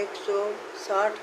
160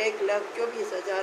1,24,000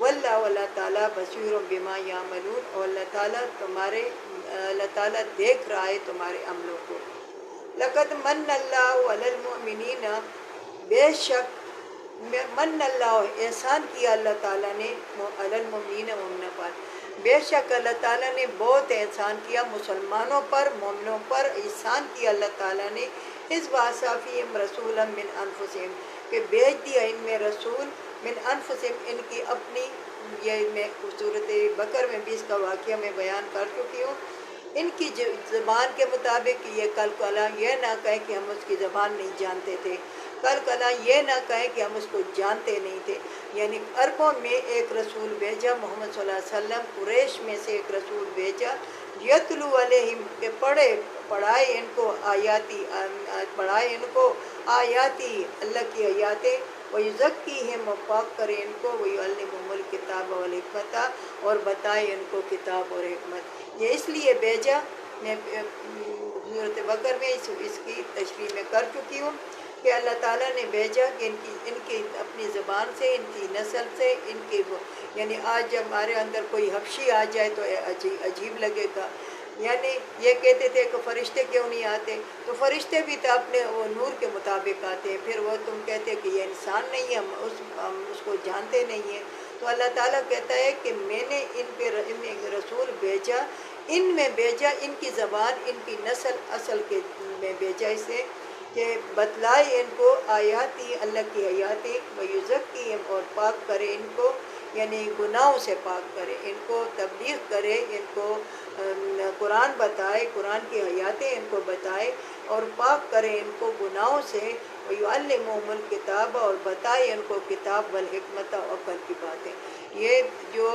واللہ اللہ تعالیٰ بصیر بما یعملون، اور اللہ تعالیٰ دیکھ رہا ہے تمہارے عملوں کو۔ لقد من اللہ علی المؤمنین، بے شک من اللہ احسان کیا اللہ تعالیٰ نے علی المؤمنین مومنوں پر، بے شک اللہ تعالیٰ نے بہت احسان کیا مسلمانوں پر، مومنوں پر احسان کیا اللہ تعالیٰ نے، اس باسافیم رسولا من انفسہم، کہ بھیج دیا ان میں رسول من انفسہم، ان کی اپنی، یہ میں صورت بقر میں بھی اس کا واقعہ میں بیان کر چکی ہوں، ان کی زبان کے مطابق یہ کل کلا یہ نہ کہیں کہ ہم اس کی زبان نہیں جانتے تھے، کل کلا یہ نہ کہیں کہ ہم اس کو جانتے نہیں تھے، یعنی عربوں میں ایک رسول بھیجا، محمد صلی اللہ علیہ وسلم قریش میں سے ایک رسول بھیجا، یتلو علیہم، کہ پڑھائے ان کو آیاتی اللہ کی آیاتیں، وَيُزَكِّيهِمْ، و پاک کرے ان کو، وَيُعَلِّمُهُمُ الْكِتَابَ وَالْحِکْمَةَ، اور بتائے ان کو کتاب اور حکمت۔ یہ اس لیے بھیجا، میں سورۃ بقر میں اس کی تشریح میں کر چکی ہوں کہ اللہ تعالیٰ نے بھیجا کہ ان کی اپنی زبان سے، ان کی نسل سے، ان کی یعنی آج جب ہمارے اندر کوئی حبشی آ جائے تو عجیب لگے گا، یعنی یہ کہتے تھے کہ فرشتے کیوں نہیں آتے، تو فرشتے بھی تو اپنے وہ نور کے مطابق آتے ہیں، پھر وہ تم کہتے کہ یہ انسان نہیں ہے، ہم اس کو جانتے نہیں ہیں، تو اللہ تعالیٰ کہتا ہے کہ میں نے ان میں رسول بھیجا، ان میں بھیجا، ان کی زبان، ان کی نسل اصل کے میں بھیجا اسے کہ بتلائے ان کو آیاتی اللہ کی آیاتیں، وَيُزَكِّيهِمْ، اور پاک کرے ان کو، یعنی گناہوں سے پاک کرے ان کو، تبلیغ کرے ان کو، قرآن بتائے، قرآن کی آیاتیں ان کو بتائے اور پاک کرے ان کو گناہوں سے، وَيُعَلِّمُهُمُ الْكِتَابَ، اور بتائے ان کو کتاب والحکمت، عقل کی باتیں۔ یہ جو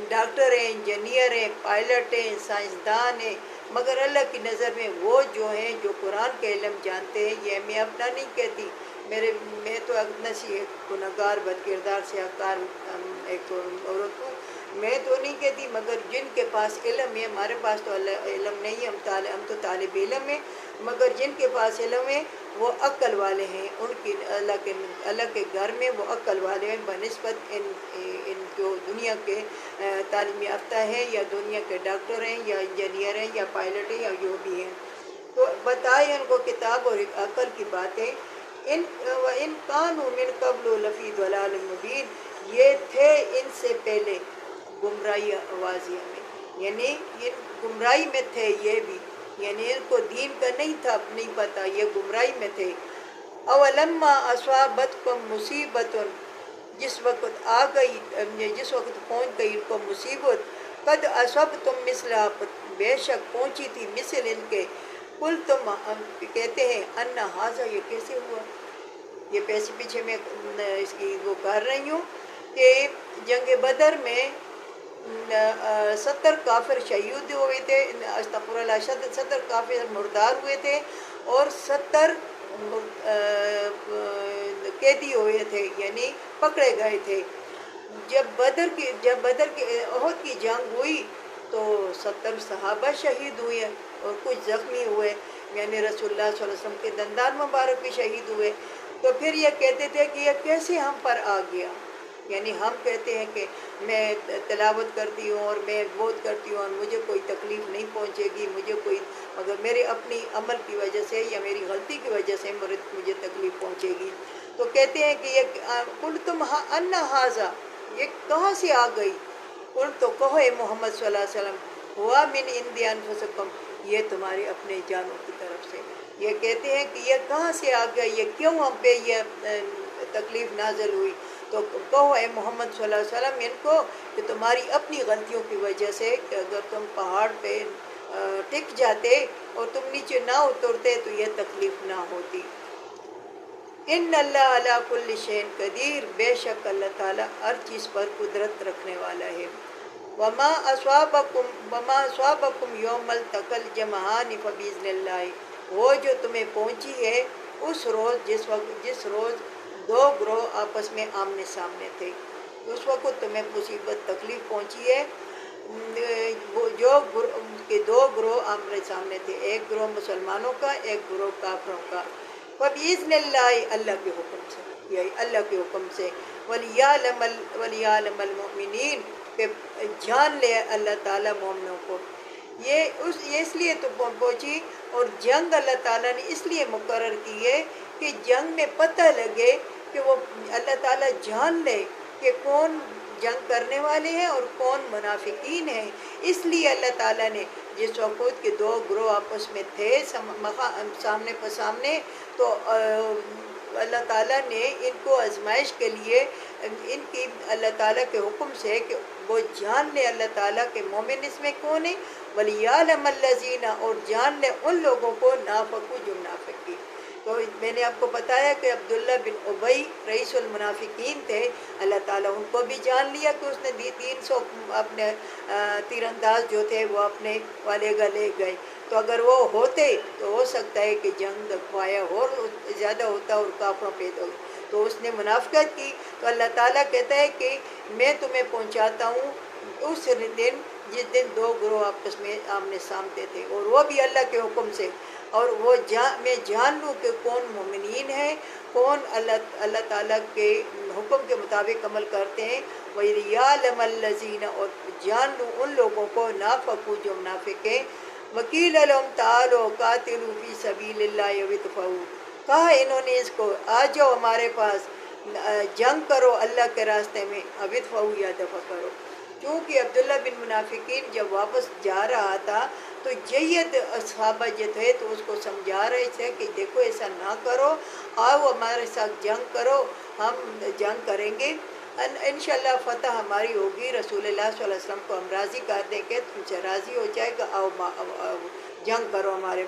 ڈاکٹر ہیں، انجینئر ہیں، پائلٹ ہیں، سائنسدان ہیں، مگر اللہ کی نظر میں وہ جو ہیں جو قرآن کے علم جانتے ہیں، یہ میں اپنا نہیں کہتی، میں تو نسی گناہگار بد کردار سیاہکار ایک عورت ہوں، میں تو نہیں کہتی، مگر جن کے پاس علم ہے، ہمارے پاس تو علم نہیں ہے، ہم تو طالب علم ہیں، مگر جن کے پاس علم ہے وہ عقل والے ہیں، ان کی اللہ کے گھر میں وہ عقل والے ہیں بنسبت ان جو دنیا کے تعلیم یافتہ ہیں یا دنیا کے ڈاکٹر ہیں یا انجینئر ہیں یا پائلٹ ہیں یا جو بھی ہیں، تو بتائے ان کو کتاب اور عقل کی باتیں۔ ان کانوا من قبل لفی ضلال مبین، یہ تھے ان سے پہلے گمراہی واضح میں، یعنی یہ گمراہی میں تھے یہ بھی، یعنی ان کو دین کا نہیں تھا، نہیں پتہ، یہ گمراہی میں تھے۔ اولما اصابتکم مصیبت، جس وقت آ گئی، جس وقت پہنچ گئی ان کو مصیبت، قد اصبتم مثلھا، بے شک پہنچی تھی مثل ان کے، قل تم کہتے ہیں ان ھذا، یہ کیسے ہوا، یہ پیچھے میں اس کی وہ کر رہی ہوں کہ جنگ بدر میں 70 کافر شہید ہوئے تھے، استغفر اللہ، 70 کافر مردار ہوئے تھے اور 70 قیدی ہوئے تھے، یعنی پکڑے گئے تھے۔ جب بدر کی احد کی جنگ ہوئی تو 70 صحابہ شہید ہوئے اور کچھ زخمی ہوئے، یعنی رسول اللہ صلی اللہ علیہ وسلم کے دندان مبارک بھی شہید ہوئے، تو پھر یہ کہتے تھے کہ یہ کیسے ہم پر آ گیا، یعنی ہم کہتے ہیں کہ میں تلاوت کرتی ہوں اور میں بہت کرتی ہوں اور مجھے کوئی تکلیف نہیں پہنچے گی، مگر میرے اپنی عمل کی وجہ سے یا میری غلطی کی وجہ سے مجھے تکلیف پہنچے گی، تو کہتے ہیں کہ یہ قل تم ان ھذا، یہ کہاں سے آ گئی، قل تو کہو اے محمد صلی اللہ علیہ وسلم، ہوا من عند انفسکم، یہ تمہارے اپنے جانوں کی طرف سے، یہ کہتے ہیں کہ یہ کہاں سے آ گیا، یہ کیوں ہم پہ یہ تکلیف نازل ہوئی، تو کہو اے محمد صلی اللہ علیہ وسلم ان کو کہ تمہاری اپنی غلطیوں کی وجہ سے، کہ اگر تم پہاڑ پہ ٹک جاتے اور تم نیچے نہ اترتے تو یہ تکلیف نہ ہوتی۔ ان اللہ علی کل شیء قدیر، بے شک اللہ تعالیٰ ہر چیز پر قدرت رکھنے والا ہے۔ وما اصابکم یوم التقى الجمعان فباذن اللہ، وہ جو تمہیں پہنچی ہے اس روز جس روز دو گروہ آپس میں آمنے سامنے تھے، اس وقت تمہیں مصیبت تکلیف پہنچی ہے، دو گروہ آمنے سامنے تھے، ایک گروہ مسلمانوں کا، ایک گروہ کافروں کا، وَبِإِذْنِ اللَّهِ اللہ کے حکم سے، یہی اللہ کے حکم سے، وَلِيَعْلَمَ الْمُؤْمِنِينَ کہ جان لے اللہ تعالیٰ مومنوں کو۔ یہ اس لیے تو پہنچی، اور جنگ اللہ تعالیٰ نے اس لیے مقرر کی ہے کہ جنگ میں پتہ لگے کہ وہ اللہ تعالیٰ جان لے کہ کون جنگ کرنے والے ہیں اور کون منافقین ہیں۔ اس لیے اللہ تعالیٰ نے جس وقت کے دو گروہ آپس میں تھے سامنے پر سامنے، تو اللہ تعالیٰ نے ان کو آزمائش کے لیے ان کی اللہ تعالیٰ کے حکم سے کہ وہ جان لے اللہ تعالیٰ کے مومن اس میں کون ہیں، وَلِيَعْلَمَ الَّذِينَ اور جان لے ان لوگوں کو نافقوا جو منافق کی۔ تو میں نے آپ کو بتایا کہ عبداللہ بن ابی رئیس المنافقین تھے، اللہ تعالیٰ ان کو بھی جان لیا کہ اس نے 300 اپنے تیر انداز جو تھے وہ اپنے والے گا لے گئے۔ تو اگر وہ ہوتے تو ہو سکتا ہے کہ جنگ پایا اور زیادہ ہوتا اور کافروں پہ تو اس نے منافقت کی۔ تو اللہ تعالیٰ کہتا ہے کہ میں تمہیں پہنچاتا ہوں اس دن جس دن دو گروہ آپس میں آمنے سامنے تھے، اور وہ بھی اللہ کے حکم سے، اور وہ میں جان لوں کہ کون مومنین ہیں، کون اللہ تعالیٰ کے حکم کے مطابق عمل کرتے ہیں، وَيَعْلَمَ الَّذِينَ اور جان لوں ان لوگوں کو نافقوا جو منافق ہیں۔ وَقِيلَ لَهُمْ تَعَالَوْا قَاتِلُوا فِي سَبِيلِ اللَّهِ أَوِ ادْفَعُوا کہا انہوں نے اس کو آ جاؤ ہمارے پاس، جنگ کرو اللہ کے راستے میں، أَوِ ادْفَعُوا یا دفع کرو۔ کیونکہ عبداللہ بن منافقین جب واپس جا رہا تھا تو جید صحابہ جو تھے تو اس کو سمجھا رہے تھے کہ دیکھو ایسا نہ کرو، آؤ ہمارے ساتھ جنگ کرو، ہم جنگ کریں گے، انشاءاللہ فتح ہماری ہوگی، رسول اللہ صلی اللہ علیہ وسلم کو ہم راضی کر دیں گے، تم سے راضی ہو جائے گا، آؤ جنگ کرو ہمارے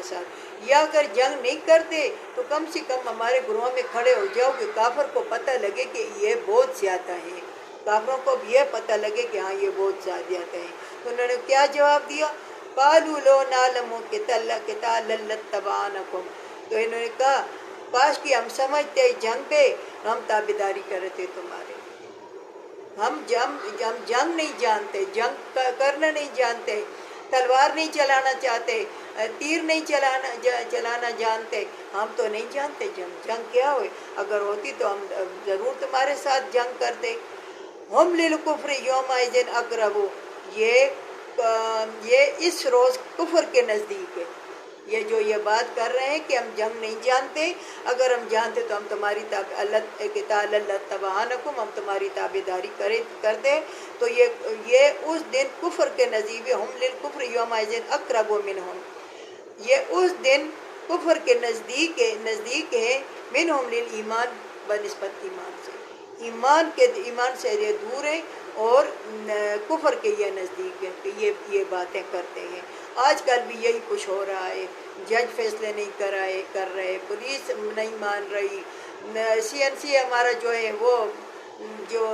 ساتھ، یا اگر جنگ نہیں کرتے تو کم سے کم ہمارے گروہوں میں کھڑے ہو جاؤ کہ کافر کو پتہ لگے کہ یہ بہت زیادہ ہیں، کافروں کو بھی یہ پتہ لگے کہ ہاں یہ بہت زیادہ ہیں۔ تو انہوں نے کیا جواب دیا؟ قالوا لو نعلم قتالا لاتبعناکم، تو انہوں نے کہا کاش کہ ہم سمجھتے جنگ پہ ہم تابعداری کرتے تمہارے، ہم جنگ نہیں جانتے، جنگ کرنا نہیں جانتے، تلوار نہیں چلانا چاہتے، تیر نہیں چلانا جانتے، ہم تو نہیں جانتے جنگ کیا ہوئے، اگر ہوتی تو ہم ضرور تمہارے ساتھ جنگ کرتے۔ ہم للکفر یومئذ اقرب، یہ اس روز کفر کے نزدیک ہے، یہ جو یہ بات کر رہے ہیں کہ ہم جنگ نہیں جانتے، اگر ہم جانتے تو ہم تمہاری قتال لاتبعناکم، ہم تمہاری تابعداری کرتے، تو یہ اس دن کفر کے نزدیک ہے، ہم للکفر یومئذ اقرب منہم، یہ اس دن کفر کے نزدیک ہے، منہم للایمان بنسبت ایمان سے، ایمان سے یہ دور ہے اور کفر کے یہ نزدیک ہے کہ یہ باتیں کرتے ہیں۔ آج کل بھی یہی کچھ ہو رہا ہے، جج فیصلے نہیں کر رہے، پولیس نہیں مان رہی، CNC ہمارا جو ہے وہ جو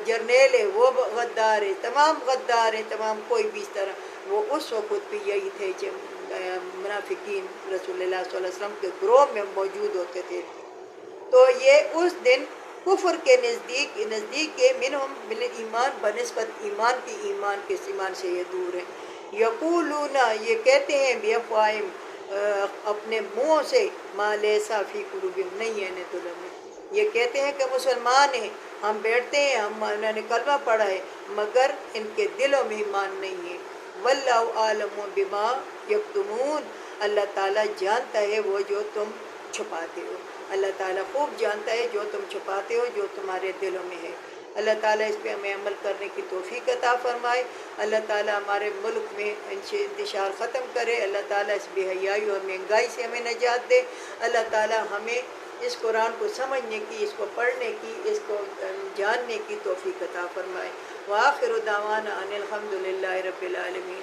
جرنیل ہے وہ غدار ہے، تمام غدار ہیں، تمام کوئی بھی اس طرح، وہ اس وقت بھی یہی تھے جب منافقین رسول اللہ صلی اللہ علیہ وسلم کے گروہ میں موجود ہوتے تھے۔ تو یہ اس دن کفر کے نزدیک کے منہم من ایمان بنسبت ایمان سے یہ دور ہے۔ یقولون یہ کہتے ہیں بیفواہم اپنے منہوں سے، ما لیس فی قلوبہم نہیں ہے انہیں دلوں میں، یہ کہتے ہیں کہ مسلمان ہیں، ہم بیٹھتے ہیں، انہوں نے کلمہ پڑھا ہے، مگر ان کے دلوں میں ایمان نہیں ہے۔ واللہ عالم بما یکتمون، اللہ تعالیٰ جانتا ہے وہ جو تم چھپاتے ہو، اللہ تعالیٰ خوب جانتا ہے جو تم چھپاتے ہو، جو تمہارے دلوں میں ہے۔ اللہ تعالیٰ اس پہ ہمیں عمل کرنے کی توفیق عطا فرمائے، اللہ تعالیٰ ہمارے ملک میں انتشار ختم کرے، اللہ تعالیٰ اس بے حیائی اور مہنگائی سے ہمیں نجات دے، اللہ تعالیٰ ہمیں اس قرآن کو سمجھنے کی، اس کو پڑھنے کی، اس کو جاننے کی توفیق عطا فرمائے۔ وآخر دعوانا ان الحمد للہ رب العالمین۔